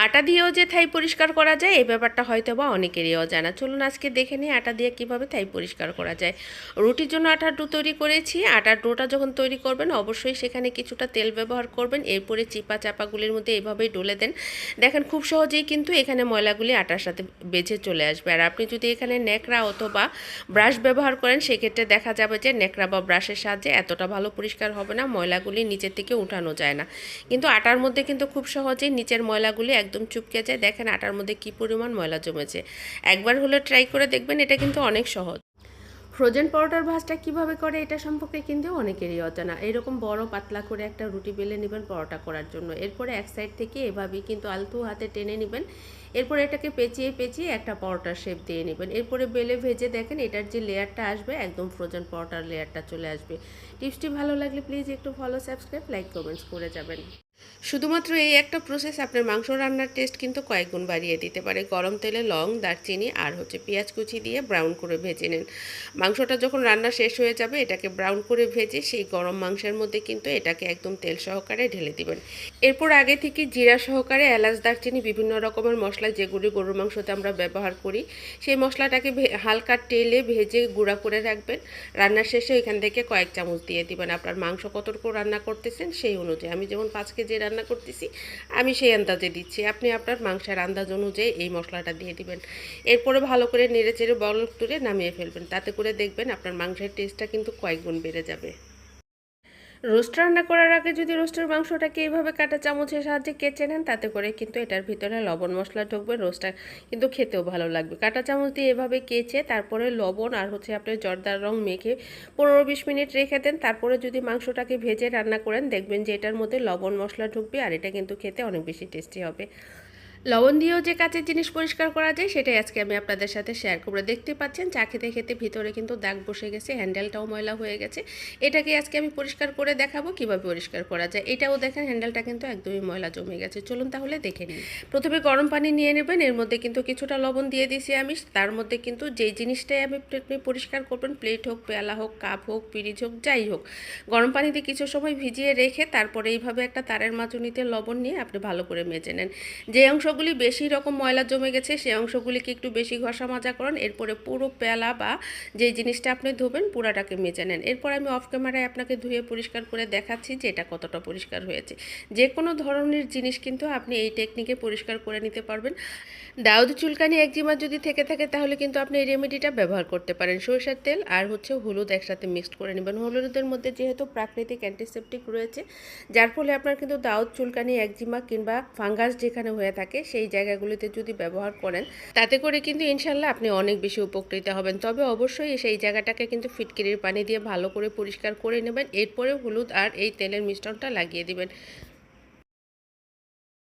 আটা দিয়েও যে থাই পরিষ্কার করা যায় এই ব্যাপারটা হয়তো বা অনেকেরই অজানা। চলুন আজকে দেখে নিই আটা দিয়ে কিভাবে থাই পরিষ্কার করা যায়। রুটির জন্য আটার ডো তৈরি করেছি। আটার ডোটা যখন তৈরি করবেন অবশ্যই সেখানে কিছুটা তেল ব্যবহার করবেন। এরপরে চিপা চাপাগুলির মধ্যে এভাবেই ডলে দেন। দেখেন খুব সহজেই কিন্তু এখানে ময়লাগুলি আটার সাথে বেঁচে চলে আসবে। আর আপনি যদি এখানে ন্যাকড়া অথবা ব্রাশ ব্যবহার করেন সেক্ষেত্রে দেখা যাবে যে ন্যাকড়া বা ব্রাশের সাহায্যে এতটা ভালো পরিষ্কার হবে না, ময়লাগুলি নিচের থেকে উঠানো যায় না। কিন্তু আটার মধ্যে কিন্তু খুব সহজেই নিচের ময়লাগুলি একদম চুপকে যায়। দেখেন আটার মধ্যে কি পরিমাণ ময়লা জমেছে। একবার হলে ট্রাই করে দেখবেন, এটা কিন্তু অনেক সহজ। ফ্রোজেন পরোটার ভাজটা কিভাবে করে এটা সম্পর্কে কিন্তু অনেকেরই অজানা। এরকম বড় পাতলা করে একটা রুটি বেলে নেবেন পরোটা করার জন্য। এরপরে এক সাইড থেকে এভাবেই কিন্তু আলতু হাতে টেনে নেবেন। এরপরে এটাকে পেঁচিয়ে পেঁচিয়ে একটা পরোটার শেপ দিয়ে নেবেন। এরপরে বেলে ভেজে দেখেন এটার যে লেয়ারটা আসবে একদম ফ্রোজেন পরোটার লেয়ারটা চলে আসবে। টিপসটি ভালো লাগলে প্লিজ একটু ফলো, সাবস্ক্রাইব, লাইক, কমেন্টস করে যাবেন। শুধুমাত্র এই একটা প্রসেস আপনার মাংস রান্নার টেস্ট কিন্তু কয়েক গুণ বাড়িয়ে দিতে পারে। গরম তেলে লং, দারচিনি আর পেঁয়াজ কুচি দিয়ে ব্রাউন করে ভেজে নেন। মাংসটা যখন রান্না শেষ হয়ে যাবে এটাকে ব্রাউন করে ভেজে সেই গরম মাংসের মধ্যে কিন্তু এটাকে একদম তেল সহকারে ঢেলে দিবেন। এরপর আগে থেকে জিরা সহকারে এলাচ, দারচিনি, বিভিন্ন রকমের মশলা যেগুলি গরুর মাংসতে আমরা ব্যবহার করি সেই মশলাটাকে হালকা তেলে ভেজে গুঁড়া করে রাখবেন। রান্নার শেষে এখান থেকে কয়েক চামচ দিয়ে দিবেন। আপনার মাংস কতটুকু রান্না করতেছেন সেই অনুযায়ী। আমি যেমন 5 কেজি রান্না করতেছি আমি সেই আন্দাজে দিচ্ছি। আপনি আপনার মাংসের আন্দাজ অনুযায়ী এই মশলাটা দিয়ে দিবেন। এরপরে ভালো করে নেড়ে চেড়ে বলক তুলে নামিয়ে ফেলবেন। তাতে করে দেখবেন আপনার মাংসের টেস্টটা কিন্তু কয়েক গুণ বেড়ে যাবে। রোস্ট রান্না করার আগে যদি রোস্টের মাংসটাকে এইভাবে কাঁটা চামচের সাহায্যে কেচে নেন তাতে করে কিন্তু এটার ভিতরে লবণ মশলা ঢুকবে, রোস্টটা কিন্তু খেতেও ভালো লাগবে। কাঁটা চামচ দিয়ে এভাবে কেচে তারপরে লবণ আর আপনার জর্দার রং মেখে 15-20 মিনিট রেখে দেন। তারপরে যদি মাংসটাকে ভেজে রান্না করেন দেখবেন যে এটার মধ্যে লবণ মশলা ঢুকবে আর এটা কিন্তু খেতে অনেক বেশি টেস্টি হবে। লবণ দিয়েও যে কাঁচের জিনিস পরিষ্কার করা যায় সেটাই আজকে আমি আপনাদের সাথে শেয়ার করবো। দেখতে পাচ্ছেন চা খেতে খেতে ভিতরে কিন্তু দাগ বসে গেছে, হ্যান্ডেলটাও ময়লা হয়ে গেছে। এটাকে আজকে আমি পরিষ্কার করে দেখাবো কিভাবে পরিষ্কার করা যায়। এটাও দেখেন হ্যান্ডেলটা কিন্তু একদমই ময়লা জমে গেছে। চলুন তাহলে দেখে নিই। প্রথমে গরম পানি নিয়ে নেবেন, এর মধ্যে কিন্তু কিছুটা লবণ দিয়ে দিয়েছি আমি। তার মধ্যে কিন্তু যেই জিনিসটাই আপনি পরিষ্কার করবেন, প্লেট হোক, পেয়ালা হোক, কাপ হোক, পিরিচ হোক, যাই হোক, গরম পানিতে কিছু সময় ভিজিয়ে রেখে তারপরে এইভাবে একটা তারের মাজনিতে লবণ নিয়ে আপনি ভালো করে মেজে নেন। যে অংশগুলি বেশি রকম ময়লা জমে গেছে সেই অংশগুলিকে একটু বেশি ঘষা মাজা করেন। এরপরে পুরো পেয়ালা বা যে জিনিসটা আপনি ধোবেন পুরাটাকে মেজে নেন। এরপর আমি অফ ক্যামেরায় আপনাকে ধুয়ে পরিষ্কার করে দেখাচ্ছি যে এটা কতটা পরিষ্কার হয়েছে। যে কোনো ধরনের জিনিস কিন্তু আপনি এই টেকনিকে পরিষ্কার করে নিতে পারবেন। দাউদ চুলকানি একজিমা যদি থেকে থাকে তাহলে কিন্তু আপনি এই রেমেডিটা ব্যবহার করতে পারেন। সরিষার তেল আর হলুদ একসাথে মিক্সড করে নেবেন। হলুদের মধ্যে যেহেতু প্রাকৃতিক অ্যান্টিসেপটিক রয়েছে যার ফলে আপনার কিন্তু দাউদ চুলকানি একজিমা কিংবা ফাঙ্গাস যেখানে হয়ে থাকে সেই জায়গাগুলিতে যদি ব্যবহার করেন তাতে করে কিন্তু ইনশাল্লাহ আপনি অনেক বেশি উপকৃত হবেন। তবে অবশ্যই সেই জায়গাটাকে কিন্তু ফিটকিরির পানি দিয়ে ভালো করে পরিষ্কার করে নেবেন। এরপরে হলুদ আর এই তেলের মিশ্রণটা লাগিয়ে দিবেন।